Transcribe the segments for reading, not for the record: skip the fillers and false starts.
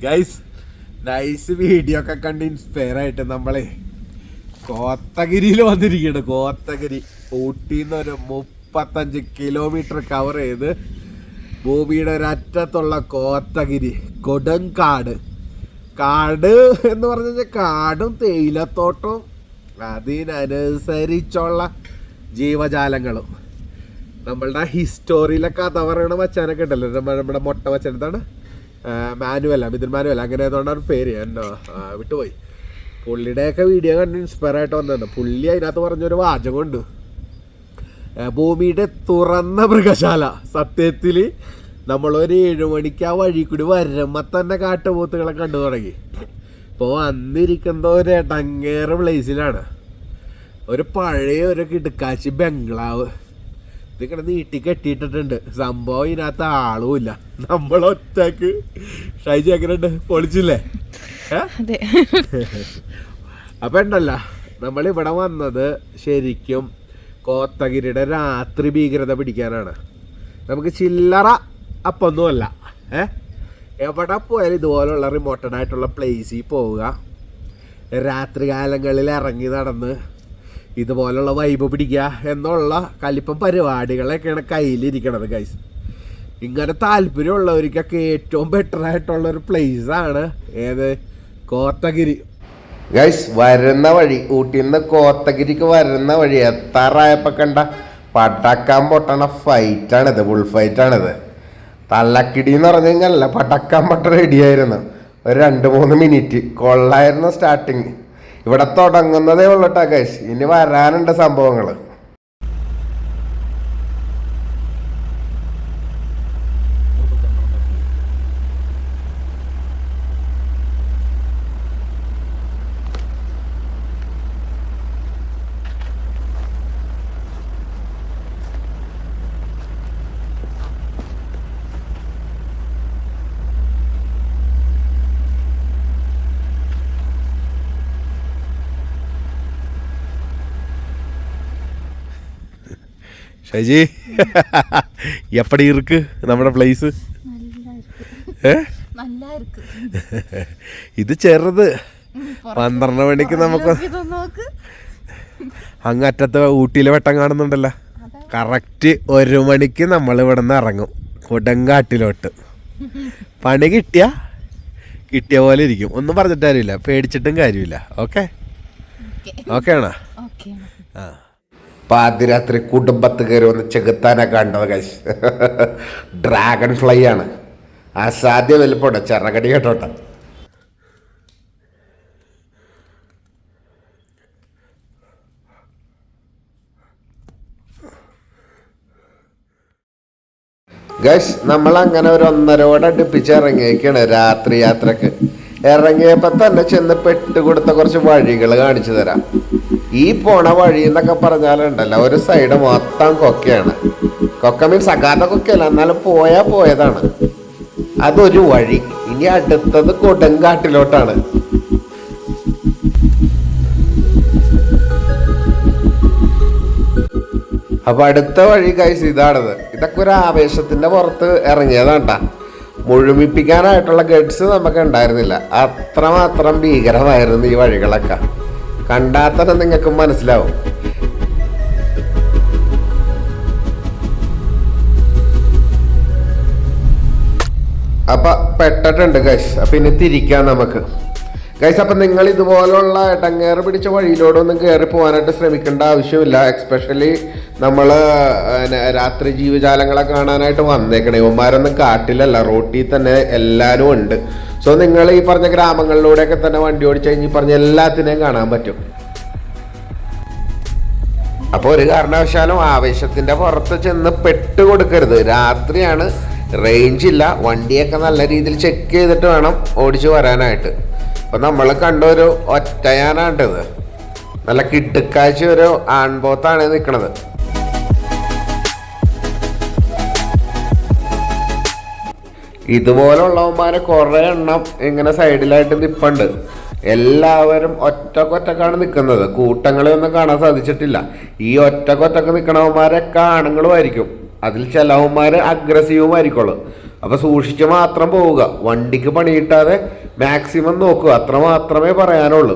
Guys nice video ഒക്കെ കണ്ട് inspire ആയിട്ട് നമ്മളെ കോത്തഗിരിയിൽ വന്നിരിക്കുകയാണ്. കോത്തഗിരി ഊട്ടിന്ന് ഒരു 35 കിലോമീറ്റർ കവർ ചെയ്ത് ഭൂമിയുടെ ഒരറ്റത്തുള്ള കോത്തഗിരി കൊടുങ്കാട്. കാട് എന്ന് പറഞ്ഞു കഴിഞ്ഞാൽ കാടും തേയിലത്തോട്ടവും അതിനനുസരിച്ചുള്ള ജീവജാലങ്ങളും. നമ്മളുടെ ഹിസ്റ്റോറിയിലെ കഥ പറയണ മച്ചാനൊക്കെ ഉണ്ടല്ലോ, നമ്മുടെ മൊട്ട മച്ചാൻ എന്താണ് മാനുവല്ല, മിഥുൻ മാനുവല്ല, അങ്ങനെ ഏതുകൊണ്ടാണ് പേര് എന്നോ വിട്ടുപോയി. പുള്ളിയുടെയൊക്കെ വീഡിയോ കണ്ട് ഇൻസ്പയർ ആയിട്ട് വന്നതാണ്. പുള്ളി അതിനകത്ത് പറഞ്ഞൊരു വാചകമുണ്ട്, ഭൂമിയുടെ തുറന്ന മൃഗശാല. സത്യത്തിൽ നമ്മളൊരു 7 മണിക്ക് ആ വഴി കൂടി വരുമ്പോൾ തന്നെ കാട്ടുപോത്തുകളെ കണ്ടു തുടങ്ങി. ഇപ്പോൾ വന്നിരിക്കുന്ന ഒരു ഇടങ്ങേറ് പ്ലേസിലാണ്. ഒരു പഴയ ഒരു കിടുക്കാച്ചി ബംഗ്ലാവ് ഇതിങ്ങനെ നീട്ടി കെട്ടിയിട്ടിട്ടുണ്ട്. സംഭവം ഇതിനകത്ത് ആളുമില്ല, നമ്മളൊറ്റക്ക്. ഷൈജി എങ്ങനെയുണ്ട്, പൊളിച്ചില്ലേ? അപ്പം ഉണ്ടല്ല, നമ്മളിവിടെ വന്നത് ശരിക്കും കോത്തഗിരിയുടെ രാത്രി ഭീകരത പിടിക്കാനാണ്. നമുക്ക് ചില്ലറ അപ്പൊന്നുമല്ല. എവിടെ പോയാലും ഇതുപോലുള്ള റിമോട്ടഡ് ആയിട്ടുള്ള പ്ലേസിൽ പോവുക, രാത്രി കാലങ്ങളിൽ ഇറങ്ങി നടന്ന് ഇതുപോലുള്ള വൈബ് പിടിക്കുക എന്നുള്ള കലിപ്പം പരിപാടികളൊക്കെയാണ് കയ്യിലിരിക്കണത് ഗൈസ്. ഇങ്ങനെ താല്പര്യമുള്ളവർക്കൊക്കെ ഏറ്റവും ബെറ്റർ ആയിട്ടുള്ളൊരു പ്ലേസാണ് ഏത്, കോത്തഗിരി. ഗൈസ് വരുന്ന വഴി, ഊട്ടിയിൽ നിന്ന് കോത്തഗിരിക്ക് വരുന്ന വഴി എത്താറായപ്പോൾ കണ്ട പടക്കാൻ പൊട്ടണ ഫൈറ്റാണിത്, ബുൾ ഫൈറ്റാണിത്. തള്ളക്കിടി എന്ന് പറഞ്ഞു കഴിഞ്ഞാൽ പടക്കാൻ പൊട്ട റെഡിയായിരുന്നു. ഒരു 2-3 മിനിറ്റ് കൊള്ളായിരുന്നു സ്റ്റാർട്ടിങ്. ഇവിടെ തുടങ്ങുന്നതേ ഉള്ളൂട്ടാ ഗൈസ്, ഇനി വരാനുണ്ട് സംഭവങ്ങൾ. ഷൈജി എപ്പടി ഇருக்கு നമ്മുടെ പ്ലേസ്? ഇത് ചെറുത് 12 മണിക്ക് നമുക്ക് അങ്ങറ്റത്ത് ഊട്ടിയിലെ വെട്ടം കാണുന്നുണ്ടല്ലോ. കറക്റ്റ് 1 മണിക്ക് നമ്മൾ ഇവിടെ നിന്ന് ഇറങ്ങും കൊടുങ്കാട്ടിലോട്ട്. പണി കിട്ടിയ പോലെ ഇരിക്കും, ഒന്നും പറഞ്ഞിട്ട് കാര്യമില്ല, പേടിച്ചിട്ടും കാര്യമില്ല. ഓക്കെ ആണോ? ആ, പാതിരാത്രി കുടുംബത്ത് കയറി വന്ന് ചെകുത്താനെ കണ്ടത് ഗൈസ്. ഡ്രാഗൺ ഫ്ലൈ ആണ്, അസാധ്യ വലുപ്പമുണ്ട്, ചിറകടി കേട്ടോട്ടെ. ഗൈസ് നമ്മളങ്ങനെ ഒരു 1:30 അടുപ്പിച്ച് ഇറങ്ങിയേക്കാണ് രാത്രി യാത്രക്ക്. ഇറങ്ങിയപ്പോൾ തന്നെ ചെന്ന് പെട്ടുകൊടുത്ത കുറച്ച് വഴികൾ കാണിച്ചു തരാം. ഈ പോണ വഴി എന്നൊക്കെ പറഞ്ഞാലുണ്ടല്ലോ, ഒരു സൈഡ് മൊത്തം കൊക്കയാണ്. കൊക്ക മീൻസ് അഗാധ കൊക്കയല്ല, എന്നാലും പോയതാണ്. അതൊരു വഴി. ഇനി അടുത്തത് കൊടുങ്കാട്ടിലോട്ടാണ്. അപ്പൊ അടുത്ത വഴി ഗൈസ് ഇതാണത്. ഇതൊക്കെ ഒരു ആവേശത്തിന്റെ പുറത്ത് ഇറങ്ങിയതാണ്ടാ. മുഴുമിപ്പിക്കാനായിട്ടുള്ള ഗഡ്സ് നമുക്ക് ഉണ്ടായിരുന്നില്ല, അത്രമാത്രം ഭീകരമായിരുന്നു ഈ വഴികളൊക്കെ. കണ്ടാൽ തന്നെ നിങ്ങൾക്ക് മനസ്സിലാവും. അപ്പൊ പെട്ടിട്ടുണ്ട് ഗൈസ്. അപ്പൊ ഇനി തിരിക്കാം നമുക്ക് ഗൈസ്. അപ്പം നിങ്ങൾ ഇതുപോലുള്ള ഇടങ്ങേറ് പിടിച്ച വഴിയിലൂടെയൊന്നും കയറി പോകാനായിട്ട് ശ്രമിക്കേണ്ട ആവശ്യമില്ല. എക്സ്പെഷ്യലി നമ്മൾ രാത്രി ജീവജാലങ്ങളെ കാണാനായിട്ട് വന്നേക്കണേ. ഇവന്മാരൊന്നും കാട്ടിലല്ല, റോട്ടിൽ തന്നെ എല്ലാവരും ഉണ്ട്. സോ നിങ്ങൾ ഈ പറഞ്ഞ ഗ്രാമങ്ങളിലൂടെയൊക്കെ തന്നെ വണ്ടി ഓടിച്ച് കഴിഞ്ഞ് പറഞ്ഞ എല്ലാത്തിനെയും കാണാൻ പറ്റും. അപ്പോൾ ഒരു കാരണവശാലും ആവേശത്തിൻ്റെ പുറത്ത് ചെന്ന് പെട്ടുകൊടുക്കരുത്. രാത്രിയാണ്, റേഞ്ച് ഇല്ല, വണ്ടിയൊക്കെ നല്ല രീതിയിൽ ചെക്ക് ചെയ്തിട്ട് വേണം ഓടിച്ചു വരാനായിട്ട്. അപ്പം നമ്മൾ കണ്ടൊരു ഒറ്റയാനാണ്ടത്, നല്ല കിട്ടുക്കാഴ്ച ഒരു ആൺപോത്താണ് നിൽക്കണത്. ഇതുപോലുള്ളവന്മാരെ കുറേ എണ്ണം ഇങ്ങനെ സൈഡിലായിട്ട് നിൽപ്പുണ്ട്. എല്ലാവരും ഒറ്റക്കൊറ്റക്കാണ് നിൽക്കുന്നത്, കൂട്ടങ്ങളെ ഒന്നും കാണാൻ സാധിച്ചിട്ടില്ല. ഈ ഒറ്റക്കൊറ്റക്ക് നിൽക്കണവന്മാരൊക്കെ ആണുങ്ങളും ആയിരിക്കും, അതിൽ ചിലവന്മാർ അഗ്രസീവും ആയിരിക്കുള്ളൂ. അപ്പോൾ സൂക്ഷിച്ച് മാത്രം പോവുക, വണ്ടിക്ക് പണി കിട്ടാതെ മാക്സിമം നോക്കുക, അത്ര മാത്രമേ പറയാനുള്ളൂ.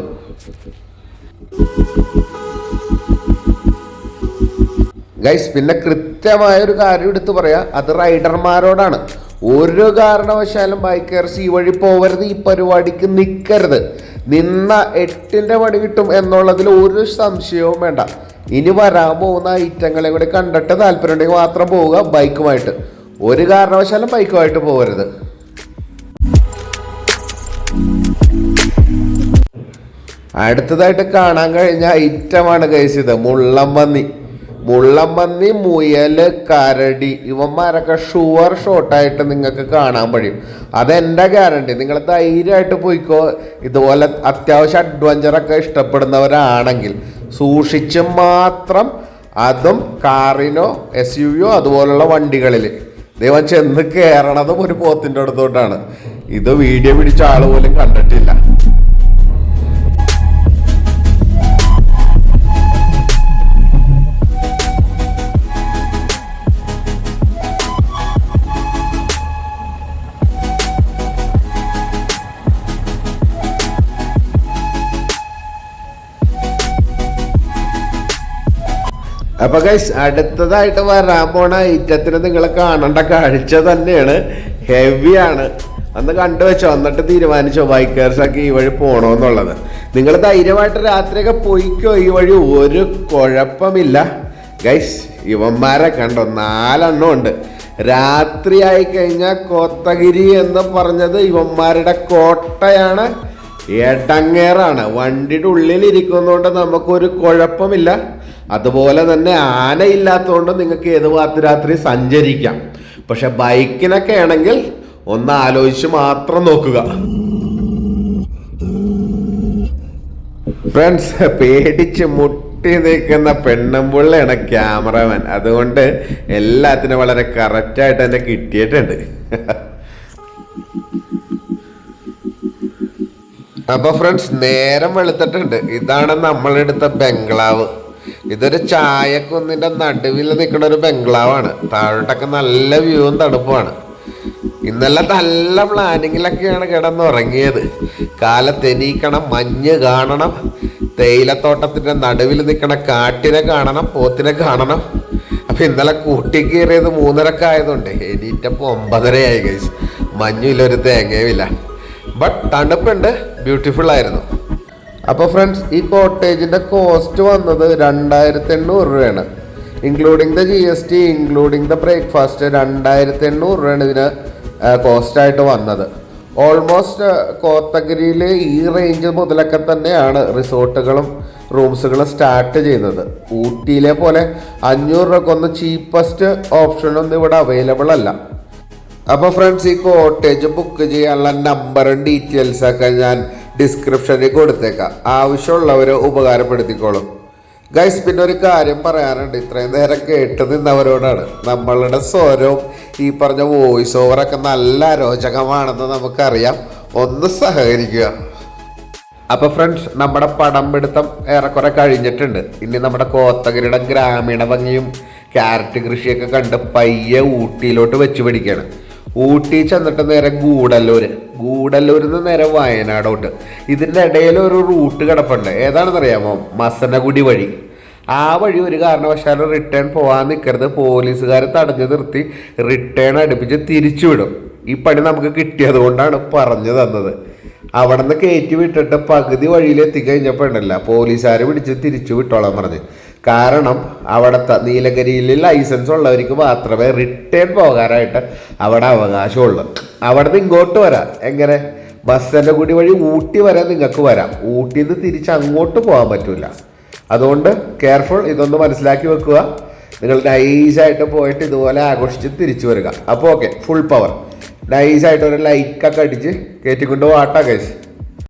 ഗൈസ്, പിന്നെ കൃത്യമായൊരു കാര്യം എടുത്ത് പറയാം, അത് റൈഡർമാരോടാണ്. ഒരു കാരണവശാലും ബൈക്കേഴ്സ് ഈ വഴി പോവരുത്, ഈ പരിപാടിക്ക് നിൽക്കരുത്. നിന്ന 8ന്റെ പണി കിട്ടും എന്നുള്ളതിൽ ഒരു സംശയവും വേണ്ട. ഇനി വരാൻ പോകുന്ന ഐറ്റങ്ങളെ കൂടി കണ്ടിട്ട് താല്പര്യമുണ്ടെങ്കിൽ മാത്രം പോവുക ബൈക്കുമായിട്ട്. ഒരു കാരണവശാലും ബൈക്കുമായിട്ട് പോകരുത്. അടുത്തതായിട്ട് കാണാൻ കഴിഞ്ഞ ഐറ്റമാണ് ഗൈസ് ഇത്. മുള്ളംപന്നി, മുയല്, കരടി, ഇവന്മാരൊക്കെ ഷുവർ ഷോട്ടായിട്ട് നിങ്ങൾക്ക് കാണാൻ കഴിയും. അതെൻ്റെ ഗ്യാരണ്ടി. നിങ്ങൾ ധൈര്യമായിട്ട് പോയിക്കോ. ഇതുപോലെ അത്യാവശ്യം അഡ്വഞ്ചറൊക്കെ ഇഷ്ടപ്പെടുന്നവരാണെങ്കിൽ സൂക്ഷിച്ച് മാത്രം, അതും കാറിനോ SUV അതുപോലുള്ള വണ്ടികളിൽ ദൈവം ചെന്ന് കയറണതും ഒരു പോത്തിൻ്റെ അടുത്തോട്ടാണ്. ഇത് വീഡിയോ പിടിച്ച ആൾ പോലും കണ്ടിട്ടില്ല. അപ്പൊ ഗൈസ്, അടുത്തതായിട്ട് വരാൻ പോണ ഐറ്റത്തിന് നിങ്ങൾ കാണേണ്ട കാഴ്ച തന്നെയാണ്. ഹെവിയാണ്. അന്ന് കണ്ടുവെച്ചോ, എന്നിട്ട് തീരുമാനിച്ചോ ബൈക്കേഴ്സൊക്കെ ഈ വഴി പോണോന്നുള്ളത്. നിങ്ങൾ ധൈര്യമായിട്ട് രാത്രിയൊക്കെ പോയിക്കോ, ഈ വഴി ഒരു കുഴപ്പമില്ല. ഗൈസ്, ഇവന്മാരെ കണ്ടോ, 4 എണ്ണം ഉണ്ട്. രാത്രി ആയി കഴിഞ്ഞാൽ കോത്തഗിരി എന്ന് പറഞ്ഞത് ഇവന്മാരുടെ കോട്ടയാണ്. എടങ്ങേറാണ്. വണ്ടിയുടെ ഉള്ളിൽ ഇരിക്കുന്നതുകൊണ്ട് നമുക്കൊരു കുഴപ്പമില്ല. അതുപോലെ തന്നെ ആനയില്ലാത്തതുകൊണ്ട് നിങ്ങൾക്ക് ഏത് രാത്രി സഞ്ചരിക്കാം. പക്ഷെ ബൈക്കിനൊക്കെ ആണെങ്കിൽ ഒന്ന് ആലോചിച്ച് മാത്രം നോക്കുക. ഫ്രണ്ട്സ്, പേടിച്ച് മുട്ടി നിൽക്കുന്ന പെണ്ണുമ്പുള്ളയാണ് ക്യാമറമാൻ. അതുകൊണ്ട് എല്ലാത്തിനും വളരെ കറക്റ്റായിട്ട് തന്നെ കിട്ടിയിട്ടുണ്ട്. അപ്പൊ ഫ്രണ്ട്സ്, നേരം വെളുത്തിട്ടുണ്ട്. ഇതാണ് നമ്മളെടുത്ത ബംഗ്ലാവ്. ഇതൊരു ചായക്കുന്നിന്റെ നടുവിൽ നിൽക്കുന്ന ഒരു ബംഗ്ലാവാണ്. താഴോട്ടൊക്കെ നല്ല വ്യൂവും തണുപ്പുമാണ്. ഇന്നലെ നല്ല പ്ലാനിങ്ങിലൊക്കെയാണ് കിടന്നുറങ്ങിയത്. കാലത്തെനീക്കണം, മഞ്ഞ് കാണണം, തേയിലത്തോട്ടത്തിന്റെ നടുവിൽ നിൽക്കണ കാട്ടിനെ കാണണം, പോത്തിനെ കാണണം. അപ്പൊ ഇന്നലെ കൂട്ടിക്കേറിയത് 3:30 ആയതുകൊണ്ട് എണീറ്റപ്പോൾ 9:30 ഗൈസ്. മഞ്ഞില്ലൊരു തേങ്ങയുമില്ല. ബട്ട് തണുപ്പുണ്ട്, ബ്യൂട്ടിഫുൾ ആയിരുന്നു. അപ്പോൾ ഫ്രണ്ട്സ്, ഈ കോട്ടേജിൻ്റെ കോസ്റ്റ് വന്നത് 2800 രൂപയാണ്. Including the GST, including the breakfast, 2800 രൂപയാണ് ഇതിന് കോസ്റ്റായിട്ട് വന്നത്. ഓൾമോസ്റ്റ് കോത്തഗിരിയിൽ ഈ റേഞ്ച് മുതലൊക്കെ തന്നെയാണ് റിസോർട്ടുകളും റൂംസുകളും സ്റ്റാർട്ട് ചെയ്യുന്നത്. ഊട്ടിയിലെ പോലെ 500 രൂപക്കൊന്നും ചീപ്പസ്റ്റ് ഓപ്ഷനൊന്നും ഇവിടെ അവൈലബിൾ അല്ല. അപ്പോൾ ഫ്രണ്ട്സ്, ഈ കോട്ടേജ് ബുക്ക് ചെയ്യാനുള്ള നമ്പറും ഡീറ്റെയിൽസൊക്കെ ഞാൻ ഡിസ്ക്രിപ്ഷനിൽ കൊടുത്തേക്കാം. ആവശ്യമുള്ളവർ ഉപകാരപ്പെടുത്തിക്കോളും. ഗൈസ്, പിന്നെ ഒരു കാര്യം പറയാനുണ്ട്. ഇത്രയും നേരം കേട്ട് നിന്നവരോടാണ്. നമ്മളുടെ സ്വരവും ഈ പറഞ്ഞ വോയിസ് ഓവറൊക്കെ നല്ല അരോചകമാണെന്ന് നമുക്കറിയാം. ഒന്ന് സഹകരിക്കുക. അപ്പോൾ ഫ്രണ്ട്സ്, നമ്മുടെ പടം പിടുത്തം ഏറെക്കുറെ കഴിഞ്ഞിട്ടുണ്ട്. ഇനി നമ്മുടെ കോത്തഗിരിയുടെ ഗ്രാമീണ ഭംഗിയും ക്യാരറ്റ് കൃഷിയൊക്കെ കണ്ട് പയ്യെ ഊട്ടിയിലോട്ട് വെച്ച് പിടിക്കുകയാണ്. ഊട്ടി ചെന്നിട്ട് നേരെ ഗൂഡല്ലൂരിൽ നിന്ന് നേരെ വയനാടോട്ട്. ഇതിൻ്റെ ഇടയിൽ ഒരു റൂട്ട് കിടപ്പുണ്ട്. ഏതാണെന്നറിയാമോ? മസനഗുഡി വഴി. ആ വഴി ഒരു കാരണവശാലും റിട്ടേൺ പോകാൻ നിൽക്കരുത്. പോലീസുകാർ തടഞ്ഞു നിർത്തി റിട്ടേൺ അടുപ്പിച്ച് തിരിച്ചു വിടും. ഈ പണി നമുക്ക് കിട്ടിയത് കൊണ്ടാണ് പറഞ്ഞു തന്നത്. അവിടെ നിന്ന് കയറ്റി വിട്ടിട്ട് പകുതി വഴിയിൽ എത്തിക്കഴിഞ്ഞപ്പോൾ ഉണ്ടല്ല, പോലീസുകാർ പിടിച്ച് തിരിച്ചു വിട്ടോളാൻ പറഞ്ഞ്. കാരണം അവിടുത്തെ നീലഗിരിയിൽ ലൈസൻസ് ഉള്ളവർക്ക് മാത്രമേ റിട്ടേൺ പോകാനായിട്ട് അവിടെ അവകാശമുള്ളൂ. അവിടെ നിന്ന് ഇങ്ങോട്ട് വരാം. എങ്ങനെ? ബസ്സിൻ്റെ കൂടി വഴി ഊട്ടി വരാൻ നിങ്ങൾക്ക് വരാം. ഊട്ടിയിൽ നിന്ന് തിരിച്ച് അങ്ങോട്ട് പോകാൻ പറ്റില്ല. അതുകൊണ്ട് കെയർഫുൾ. ഇതൊന്ന് മനസ്സിലാക്കി വെക്കുക. നിങ്ങൾ നൈസായിട്ട് പോയിട്ട് ഇതുപോലെ ആഘോഷിച്ച് തിരിച്ചു വരിക. അപ്പോൾ ഓക്കെ, ഫുൾ പവർ. നൈസായിട്ട് ഒരു ലൈക്കൊക്കെ അടിച്ച് കയറ്റിക്കൊണ്ട് വാട്ടാ ഗൈസ്.